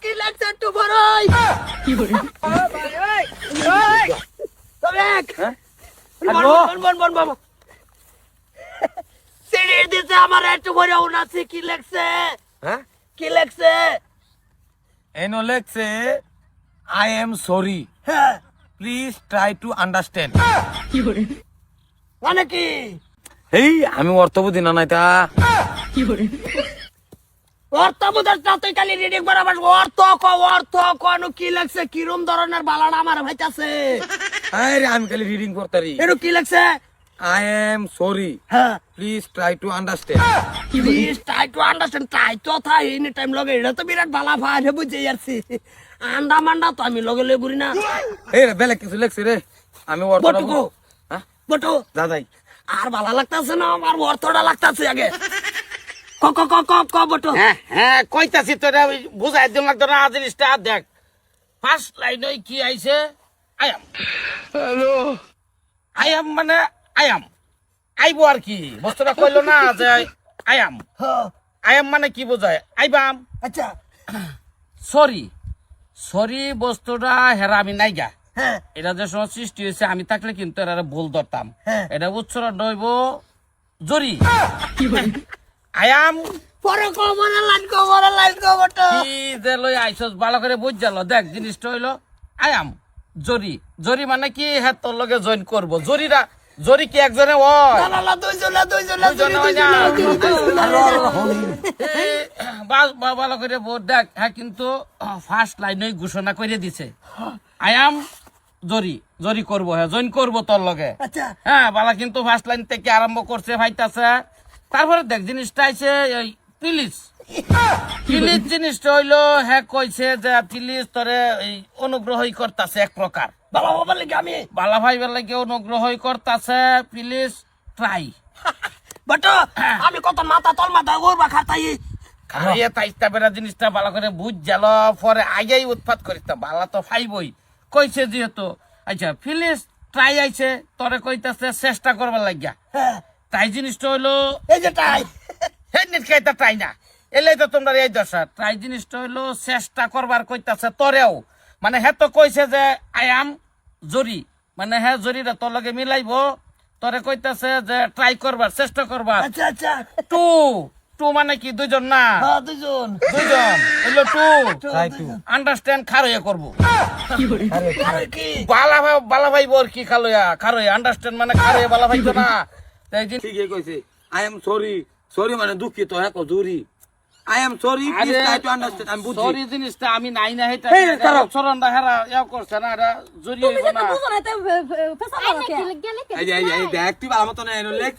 কি লাগছে একটু বড়ই কি বলে তবে বন বাবা সিঁড়ি দিতে আমার একটু বড় উনাছে কি লাগছে হ্যাঁ কি লাগছে এনো লেখছে আই এম সরি হ্যাঁ প্লিজ ট্রাই টু আন্ডারস্ট্যান্ড মানে কি এই আমি অর্থ বুঝি না তা অর্থ বুঝার তুই খালি রিডিং বরাবর অর্থ কোন কি লাগছে কিরম ধরনের বালাটা আমার ভাইতাছে আরে আমি খালি রিডিং করতারি এর কি লাগছে আই এম সরি হ্যাঁ please try to understand please try to understand try তো থাই এনি টাইম লগে এটা তো বিরাট বালা ভাই বুঝে যাচ্ছি আন্ডা মান্ডা তো আমি লগে লই বুড়ি না এই রে বেলে কিছু লেখছে রে আমি অর্থটা বটুকো হ্যাঁ বটু দাদাই আর ভালো লাগতাছে না আমার অর্থটা লাগতাছে আগে ক ক ক ক ক বটু হ্যাঁ কইতাছি তোরা বুঝাই দিম লাগতো না জিনিসটা দেখ ফার্স্ট লাইন কি আইছে আয়াম হ্যালো আয়াম মানে আয়াম আইবো আর কি বস্তুটা কইলো না যে আয়াম আয়াম মানে কি বোঝায় আইবাম আচ্ছা সরি সরি বস্তুটা হেরা আমি নাইগা হ্যাঁ এটা যে সময় সৃষ্টি হয়েছে আমি থাকলে কিন্তু এরা ভুল ধরতাম হ্যাঁ। এটা উচ্চারণ হইব জরি আয়াম পরে লাইন কো বটু কি যে লই আইসস ভালো করে বুঝ গেল দেখ জিনিসটা হইলো আয়াম জরি জরি মানে কি হ্যাঁ তোর লগে জয়েন করবো জরিরা জরি কি একজনে ওই না দুইজনে দুইজনে হয় না। ভালো করে বোর্ড দেখ হ্যাঁ কিন্তু ফার্স্ট লাইনে ঘোষণা করে দিছে আয়াম জরি জরি করবো হ্যাঁ জয়েন করবো তোর লগে আচ্ছা হ্যাঁ বালা কিন্তু ফার্স্ট লাইন থেকে আরম্ভ করছে ভাইতাছে তারপরে দেখ জিনিসটা আইছে এই প্লিজ প্লিজ জিনিসটা হইলো হ্যাঁ কইছে যে প্লিজ তোরে এই অনুগ্রহই করতাছে এক প্রকার বাবা বাবা লাগে আমি বালা ভাইবার লাগে অনুগ্রহই করতাছে প্লিজ ট্রাই বটু আমি কত মাথা তল মাথা ওরবা খাতাই খাইয়ে তাইস্তা বেড়া জিনিসটা ভালো করে বুঝ গেল পরে আগেই উৎপাত করিস বালা তো ফাইবই কইছে যেহেতু আচ্ছা প্লিজ ট্রাই আইছে তোরে কইতাছে চেষ্টা করবার লাগিয়া হ্যাঁ তাই জিনিসটা হইলো এই যে টাই হে নিট খাইতা ট্রাই না এলেই তো তোমরা এই দশা ট্রাই জিনিসটা হইলো চেষ্টা করবার কইতাছে তোরেও মানে হে তো কইছে যে আই এম জরি মানে হ্যাঁ জরিটা তোর লগে মিলাইবো তোরে কইতাছে যে ট্রাই করবার চেষ্টা করবার আচ্ছা আচ্ছা টু টু মানে কি দুইজন না হ্যাঁ দুইজন দুইজন হইলো টু ট্রাই টু আন্ডারস্ট্যান্ড খারইয়া করবো আরে কি বালা ভাই বোর কি খারইয়া আন্ডারস্ট্যান্ড মানে খারইয়া বালা ভাই তো না তাই জিনিস ঠিকই কইছে আই এম সরি সরি মানে দুঃখিত হ্যাঁ Juri I am sorry please try to understand আমি বুঝি সরি জিনিসটা আমি নাই না হেটা এই, দাঁড়াও। চরণটা হেরা ইয়া করছে না এটা জড়িয়ে হইব না এই যে দেখ তুই আমার তো না এনো লেখ